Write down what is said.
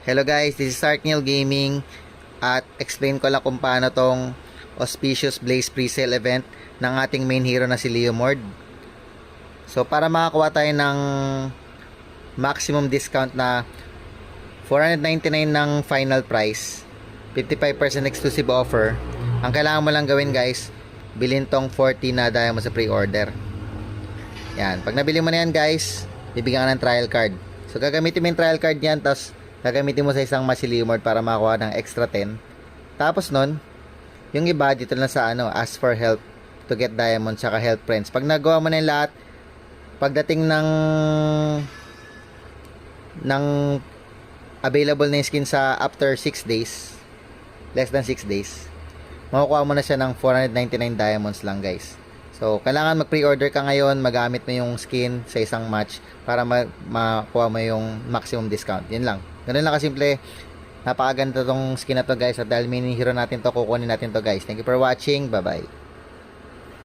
Hello guys, this is Sarkniel Gaming at explain ko lang kung paano tong Auspicious Blaze Presale event ng ating main hero na si Leomord. So para makakuha tayo ng maximum discount na 499 ng final price, 55% exclusive offer, ang kailangan mo lang gawin guys, bilhin tong 40 na dahil mo sa pre-order. Yan, pag nabili mo na yan guys, bibigyan ka ng trial card. So gagamitin mo yung trial card niyan, tapos gagamitin mo sa isang match si Leomord para makakuha ng extra 10. Tapos nun, yung iba dito lang sa ask for help to get diamond saka help friends. Pag nagawa mo na yung lahat, pagdating ng available na yung skin sa after 6 days, less than 6 days, makukuha mo na siya ng 499 diamonds lang guys. So, kailangan mag-pre-order ka ngayon, magamit mo yung skin sa isang match para makuha mo yung maximum discount. Yun lang. Ganun lang kasimple. Napakaganda tong skin na to guys. At dahil mini hero natin to, kukunin natin to guys. Thank you for watching. Bye-bye.